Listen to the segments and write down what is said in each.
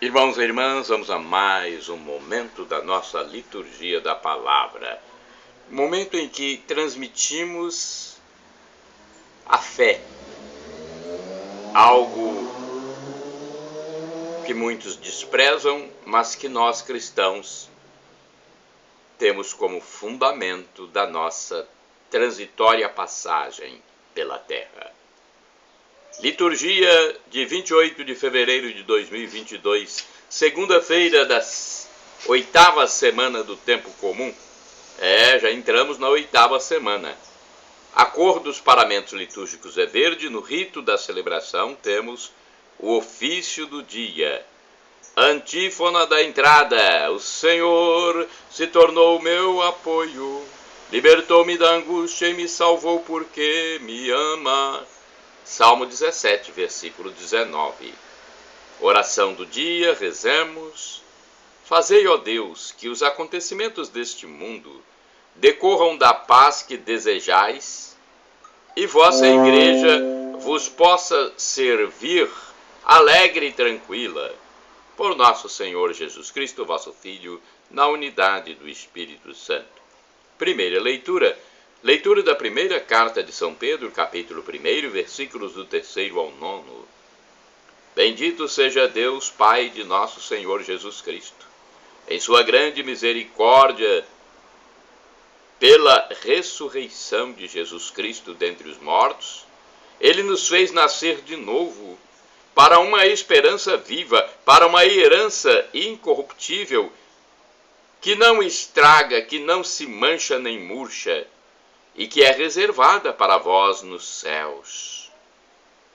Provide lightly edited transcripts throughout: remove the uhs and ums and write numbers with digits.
Irmãos e irmãs, vamos a mais um momento da nossa liturgia da palavra. Momento em que transmitimos a fé, algo que muitos desprezam, mas que nós cristãos temos como fundamento da nossa transitória passagem pela terra. Liturgia de 28 de fevereiro de 2022, segunda-feira da 8ª semana do tempo comum. Já entramos na 8ª semana. A cor dos paramentos litúrgicos é verde. No rito da celebração temos o ofício do dia. Antífona da entrada: o Senhor se tornou meu apoio, libertou-me da angústia e me salvou porque me ama. Salmo 17, versículo 19. Oração do dia, rezemos. Fazei, ó Deus, que os acontecimentos deste mundo decorram da paz que desejais, e vossa igreja vos possa servir alegre e tranquila, por nosso Senhor Jesus Cristo, vosso Filho, na unidade do Espírito Santo. Primeira leitura. Leitura da primeira carta de São Pedro, capítulo 1, versículos do 3º ao 9. Bendito seja Deus, Pai de nosso Senhor Jesus Cristo. Em sua grande misericórdia, pela ressurreição de Jesus Cristo dentre os mortos, Ele nos fez nascer de novo, para uma esperança viva, para uma herança incorruptível, que não estraga, que não se mancha nem murcha, e que é reservada para vós nos céus.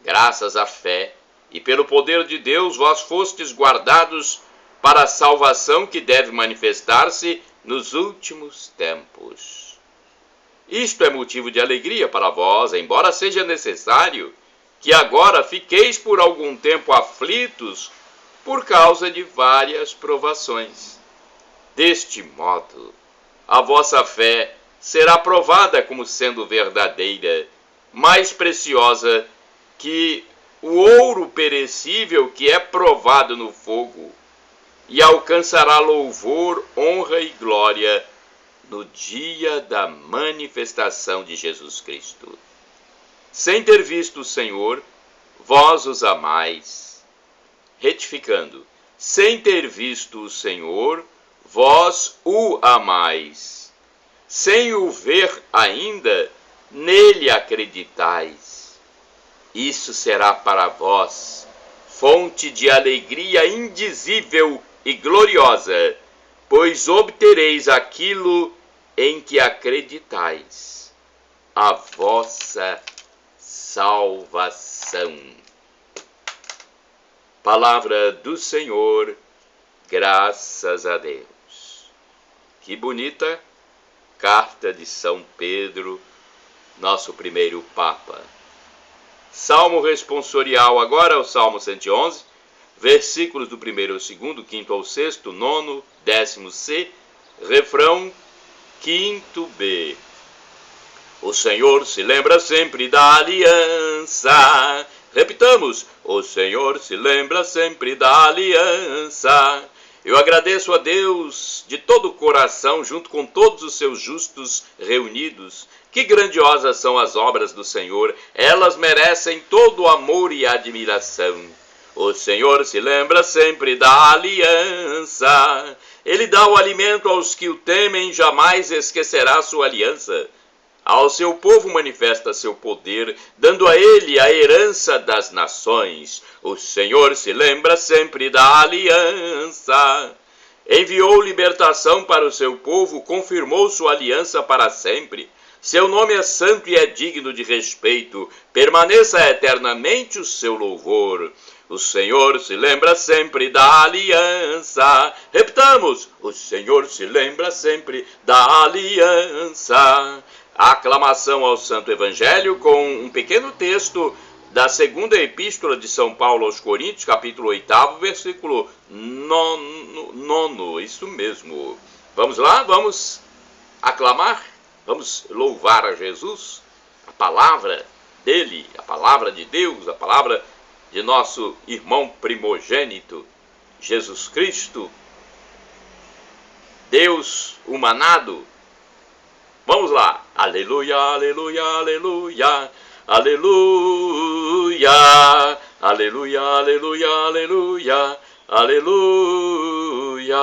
Graças à fé e pelo poder de Deus, vós fostes guardados para a salvação que deve manifestar-se nos últimos tempos. Isto é motivo de alegria para vós, embora seja necessário que agora fiqueis por algum tempo aflitos por causa de várias provações. Deste modo, a vossa fé será provada como sendo verdadeira, mais preciosa que o ouro perecível que é provado no fogo, e alcançará louvor, honra e glória no dia da manifestação de Jesus Cristo. Sem ter visto o Senhor, vós os amais. Retificando, sem ter visto o Senhor, vós o amais. Sem o ver ainda, nele acreditais. Isso será para vós fonte de alegria indizível e gloriosa, pois obtereis aquilo em que acreditais, a vossa salvação. Palavra do Senhor, graças a Deus. Que bonita carta de São Pedro, nosso primeiro Papa. Salmo responsorial, agora o Salmo 111, versículos do 1º ao 2º, 5º ao 6º, 9º, 10º C, refrão 5º B. O Senhor se lembra sempre da aliança. Repitamos, o Senhor se lembra sempre da aliança. Eu agradeço a Deus de todo o coração, junto com todos os seus justos reunidos. Que grandiosas são as obras do Senhor, elas merecem todo o amor e admiração. O Senhor se lembra sempre da aliança. Ele dá o alimento aos que o temem, jamais esquecerá sua aliança. Ao seu povo manifesta seu poder, dando a ele a herança das nações. O Senhor se lembra sempre da aliança. Enviou libertação para o seu povo, confirmou sua aliança para sempre. Seu nome é santo e é digno de respeito. Permaneça eternamente o seu louvor. O Senhor se lembra sempre da aliança. Repitamos, o Senhor se lembra sempre da aliança. A aclamação ao Santo Evangelho com um pequeno texto da segunda epístola de São Paulo aos Coríntios, capítulo 8, versículo 9. Isso mesmo. Vamos lá? Vamos aclamar? Vamos louvar a Jesus? A palavra dele, a palavra de Deus, a palavra de nosso irmão primogênito, Jesus Cristo, Deus humanado. Vamos lá. Aleluia, aleluia, aleluia, aleluia, aleluia, aleluia, aleluia, aleluia.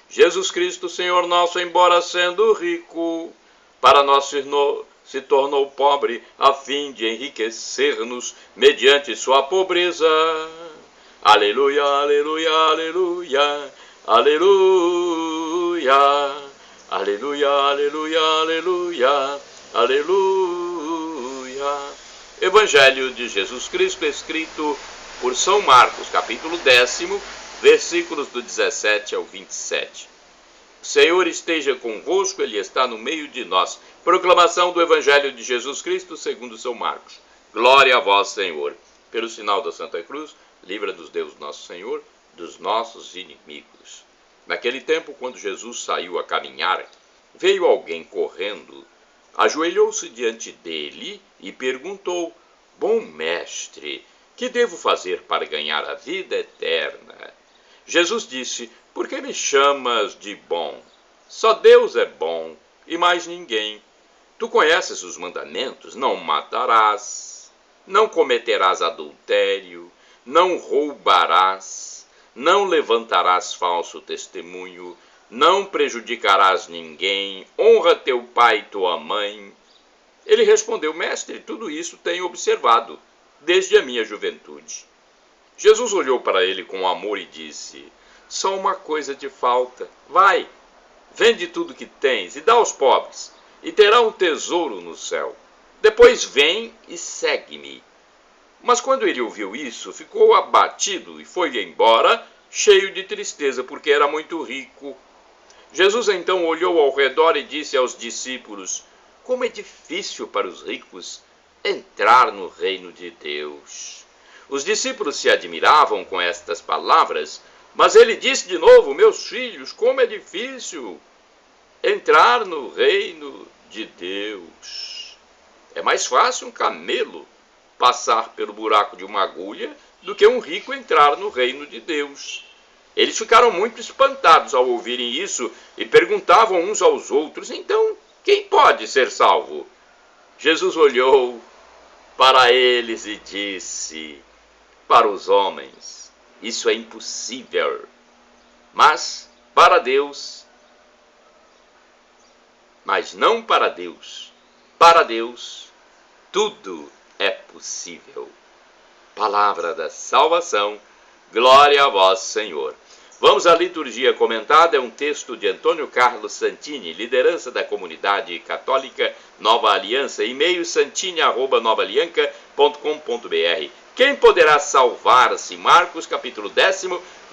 Jesus Cristo, Senhor nosso, embora sendo rico, para nós se tornou pobre, a fim de enriquecer-nos mediante sua pobreza. Aleluia, aleluia, aleluia, aleluia, aleluia, aleluia, aleluia, aleluia. Evangelho de Jesus Cristo, escrito por São Marcos, capítulo 10, versículos do 17 ao 27. O Senhor esteja convosco, Ele está no meio de nós. Proclamação do Evangelho de Jesus Cristo segundo São Marcos. Glória a vós, Senhor. Pelo sinal da Santa Cruz, livra-nos Deus nosso Senhor dos nossos inimigos. Naquele tempo, quando Jesus saiu a caminhar, veio alguém correndo, ajoelhou-se diante dele e perguntou: Bom mestre, que devo fazer para ganhar a vida eterna? Jesus disse: Por que me chamas de bom? Só Deus é bom e mais ninguém. Tu conheces os mandamentos: não matarás, não cometerás adultério, não roubarás, não levantarás falso testemunho, não prejudicarás ninguém, honra teu pai e tua mãe. Ele respondeu: Mestre, tudo isso tenho observado desde a minha juventude. Jesus olhou para ele com amor e disse: Só uma coisa te falta. Vai, vende tudo que tens e dá aos pobres, e terá um tesouro no céu. Depois vem e segue-me. Mas quando ele ouviu isso, ficou abatido e foi embora, cheio de tristeza, porque era muito rico. Jesus então olhou ao redor e disse aos discípulos: Como é difícil para os ricos entrar no reino de Deus. Os discípulos se admiravam com estas palavras, mas ele disse de novo: Meus filhos, como é difícil entrar no reino de Deus. É mais fácil um camelo passar pelo buraco de uma agulha do que um rico entrar no reino de Deus. Eles ficaram muito espantados ao ouvirem isso e perguntavam uns aos outros: Então, quem pode ser salvo? Jesus olhou para eles e disse: Para os homens isso é impossível, mas para Deus, mas não para Deus. Para Deus tudo é possível. Palavra da salvação, glória a vós, Senhor. Vamos à liturgia comentada, é um texto de Antônio Carlos Santini, liderança da comunidade católica Nova Aliança, e-mail santini@novaalianca.com.br. Quem poderá salvar-se? Marcos capítulo 10,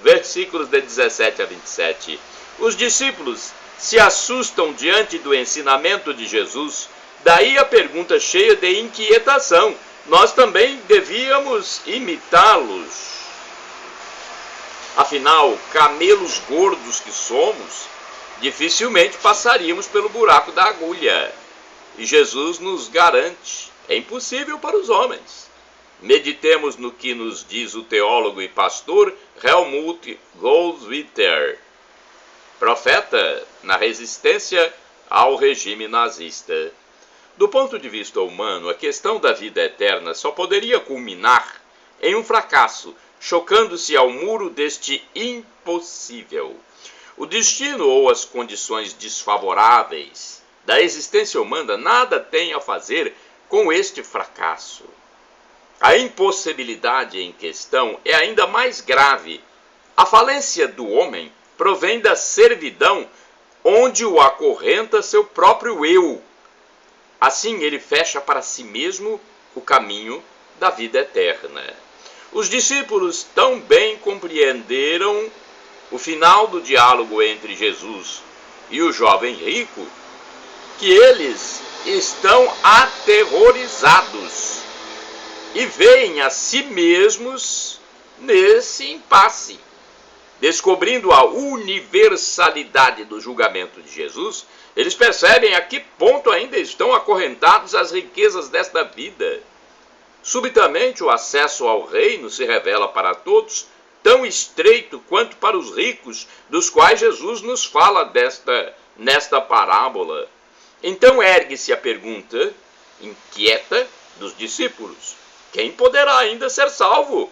versículos de 17 a 27. Os discípulos se assustam diante do ensinamento de Jesus, daí a pergunta cheia de inquietação: nós também devíamos imitá-los? Afinal, camelos gordos que somos, dificilmente passaríamos pelo buraco da agulha. E Jesus nos garante: é impossível para os homens. Meditemos no que nos diz o teólogo e pastor Helmut Goldwitter, profeta na resistência ao regime nazista. Do ponto de vista humano, a questão da vida eterna só poderia culminar em um fracasso, chocando-se ao muro deste impossível. O destino ou as condições desfavoráveis da existência humana nada têm a fazer com este fracasso. A impossibilidade em questão é ainda mais grave. A falência do homem provém da servidão onde o acorrenta seu próprio eu. Assim ele fecha para si mesmo o caminho da vida eterna. Os discípulos tão bem compreenderam o final do diálogo entre Jesus e o jovem rico, que eles estão aterrorizados e veem a si mesmos nesse impasse. Descobrindo a universalidade do julgamento de Jesus, eles percebem a que ponto ainda estão acorrentados às riquezas desta vida. Subitamente, o acesso ao reino se revela para todos tão estreito quanto para os ricos, dos quais Jesus nos fala nesta parábola. Então ergue-se a pergunta inquieta dos discípulos: quem poderá ainda ser salvo?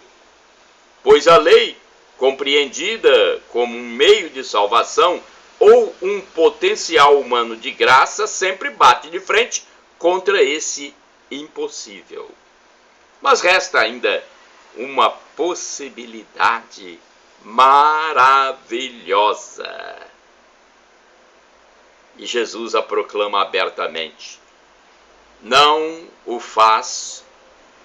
Pois a lei, compreendida como um meio de salvação ou um potencial humano de graça, sempre bate de frente contra esse impossível. Mas resta ainda uma possibilidade maravilhosa. E Jesus a proclama abertamente. Não o faz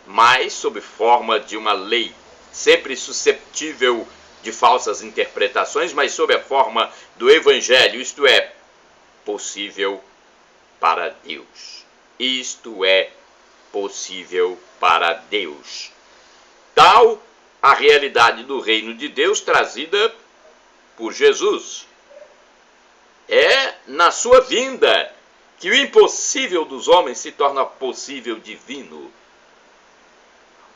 mais sob forma de uma lei, sempre susceptível de falsas interpretações, mas sob a forma do Evangelho, isto é, possível para Deus. Isto é possível para Deus. Tal a realidade do reino de Deus trazida por Jesus. É na sua vinda que o impossível dos homens se torna possível divino.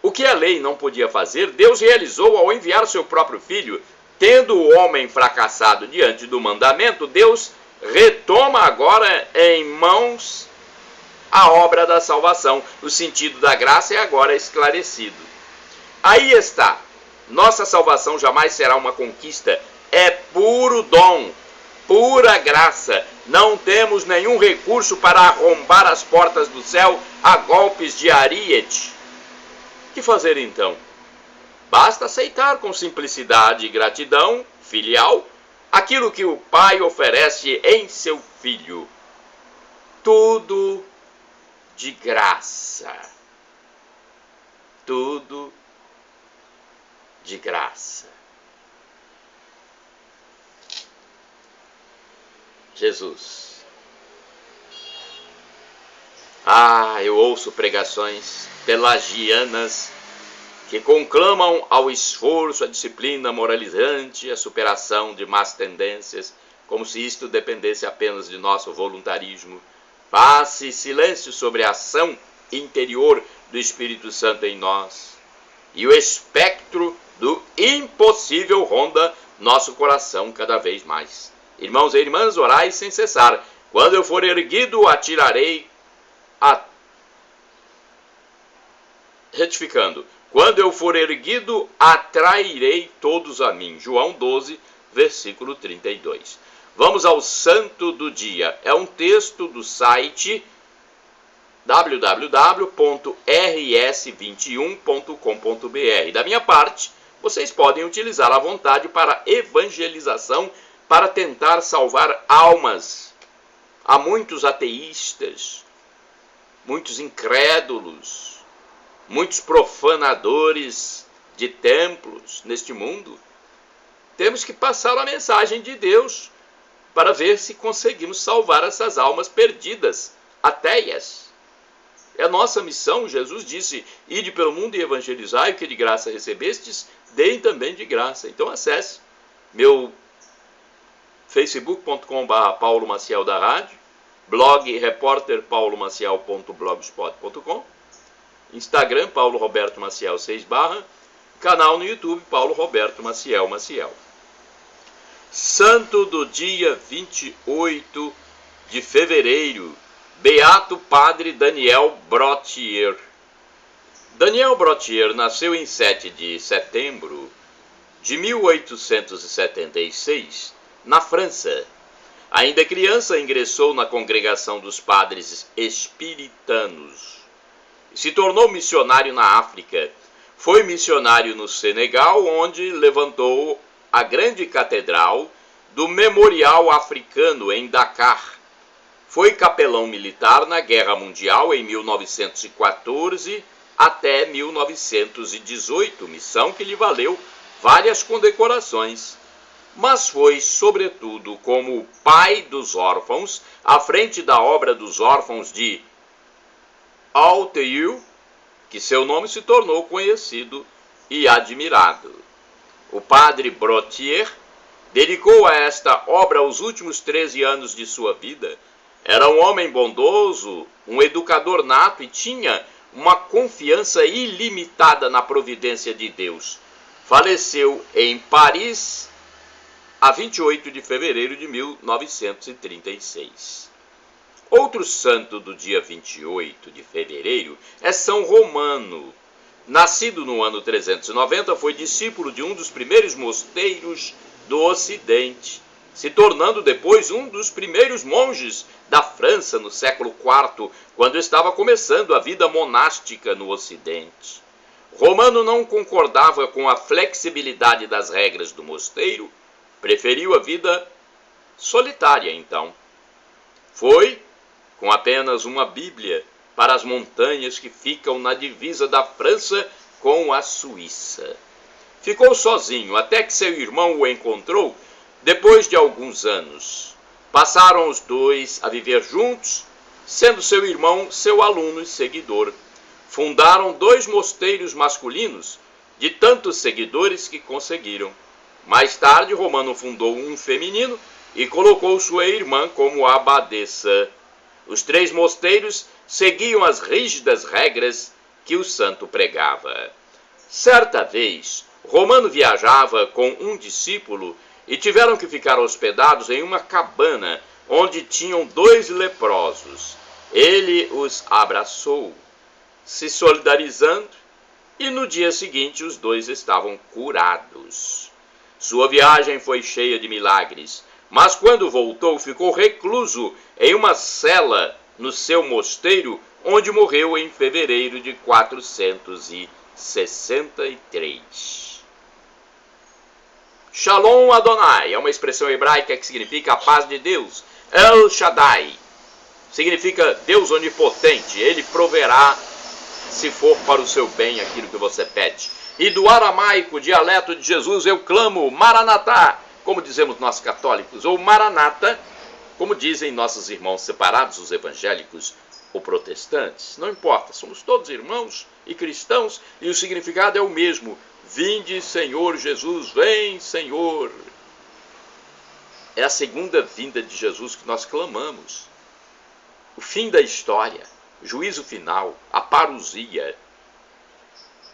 O que a lei não podia fazer, Deus realizou ao enviar seu próprio Filho. Tendo o homem fracassado diante do mandamento, Deus retoma agora em mãos a obra da salvação. O sentido da graça é agora esclarecido. Aí está. Nossa salvação jamais será uma conquista. É puro dom, pura graça. Não temos nenhum recurso para arrombar as portas do céu a golpes de ariete. Que fazer então? Basta aceitar com simplicidade e gratidão filial aquilo que o Pai oferece em seu Filho. Tudo de graça. Tudo de graça. Jesus. Eu ouço pregações pelagianas que conclamam ao esforço, a disciplina moralizante, a superação de más tendências, como se isto dependesse apenas de nosso voluntarismo. Faça silêncio sobre a ação interior do Espírito Santo em nós. E o espectro do impossível ronda nosso coração cada vez mais. Irmãos e irmãs, orai sem cessar. Quando eu for erguido, atirarei Retificando. Quando eu for erguido, atrairei todos a mim. João 12, versículo 32. Vamos ao santo do dia. É um texto do site www.rs21.com.br. Da minha parte, vocês podem utilizar à vontade para evangelização, para tentar salvar almas. Há muitos ateístas, muitos incrédulos, muitos profanadores de templos neste mundo. Temos que passar a mensagem de Deus para ver se conseguimos salvar essas almas perdidas, ateias. É a nossa missão. Jesus disse: ide pelo mundo e evangelizai, o que de graça recebestes, deem também de graça. Então acesse meu facebook.com/Paulo Maciel da Rádio, blog repórterpaulomaciel.blogspot.com, Instagram Paulo Roberto Maciel 6/, canal no YouTube Paulo Roberto Maciel. Santo do dia 28 de fevereiro, Beato Padre Daniel Brottier. Daniel Brottier nasceu em 7 de setembro de 1876, na França. Ainda criança, ingressou na congregação dos padres espiritanos. Se tornou missionário na África. Foi missionário no Senegal, onde levantou a grande catedral do Memorial Africano em Dakar. Foi capelão militar na Guerra Mundial em 1914 até 1918, missão que lhe valeu várias condecorações. Mas foi, sobretudo, como o pai dos órfãos, à frente da obra dos órfãos de Auteuil, que seu nome se tornou conhecido e admirado. O padre Brottier dedicou a esta obra os últimos 13 anos de sua vida. Era um homem bondoso, um educador nato e tinha uma confiança ilimitada na providência de Deus. faleceu em Paris a 28 de fevereiro de 1936. Outro santo do dia 28 de fevereiro é São Romano. Nascido no ano 390, foi discípulo de um dos primeiros mosteiros do Ocidente, se tornando depois um dos primeiros monges da França no século IV, quando estava começando a vida monástica no Ocidente. Romano não concordava com a flexibilidade das regras do mosteiro, preferiu a vida solitária então. Foi, com apenas uma Bíblia, para as montanhas que ficam na divisa da França com a Suíça. Ficou sozinho até que seu irmão o encontrou depois de alguns anos. Passaram os dois a viver juntos, sendo seu irmão seu aluno e seguidor. Fundaram 2 mosteiros masculinos, de tantos seguidores que conseguiram. Mais tarde, Romano fundou um feminino e colocou sua irmã como abadesa. Os 3 mosteiros seguiam as rígidas regras que o santo pregava. Certa vez, Romano viajava com um discípulo e tiveram que ficar hospedados em uma cabana onde tinham 2 leprosos. Ele os abraçou, se solidarizando, e no dia seguinte os 2 estavam curados. Sua viagem foi cheia de milagres, mas quando voltou ficou recluso em uma cela no seu mosteiro, onde morreu em fevereiro de 463. Shalom Adonai é uma expressão hebraica que significa a paz de Deus. El Shaddai significa Deus onipotente. Ele proverá, se for para o seu bem, aquilo que você pede. E do aramaico, dialeto de Jesus, eu clamo Maranatá, como dizemos nós católicos, ou Maranata, como dizem nossos irmãos separados, os evangélicos ou protestantes. Não importa, somos todos irmãos e cristãos, e o significado é o mesmo. Vinde, Senhor Jesus, vem, Senhor. É a segunda vinda de Jesus que nós clamamos. O fim da história, o juízo final, a parousia.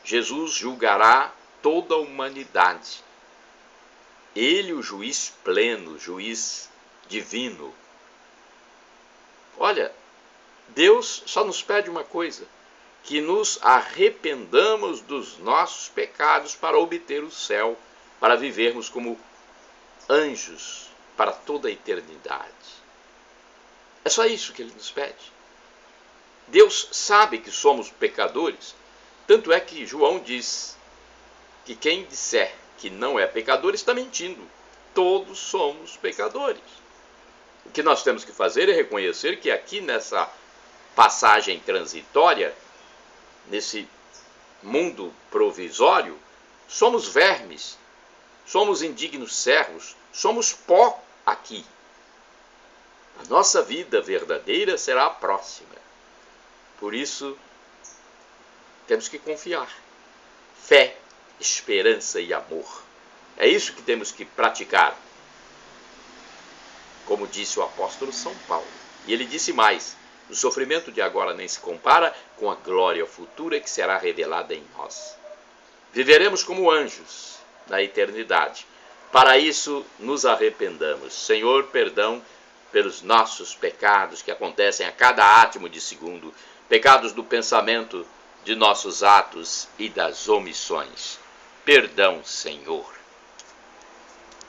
Jesus julgará toda a humanidade. Ele, o juiz pleno, juiz divino. Olha, Deus só nos pede uma coisa: que nos arrependamos dos nossos pecados para obter o céu, para vivermos como anjos para toda a eternidade. É só isso que Ele nos pede. Deus sabe que somos pecadores, tanto é que João diz que quem disser que não é pecador está mentindo. Todos somos pecadores. O que nós temos que fazer é reconhecer que aqui nessa passagem transitória, nesse mundo provisório, somos vermes, somos indignos servos, somos pó aqui. A nossa vida verdadeira será a próxima. Por isso, temos que confiar. Fé, esperança e amor. É isso que temos que praticar. Como disse o apóstolo São Paulo. E ele disse mais: o sofrimento de agora nem se compara com a glória futura que será revelada em nós. Viveremos como anjos na eternidade. Para isso, nos arrependamos. Senhor, perdão pelos nossos pecados que acontecem a cada átimo de segundo, pecados do pensamento, de nossos atos e das omissões. Perdão, Senhor.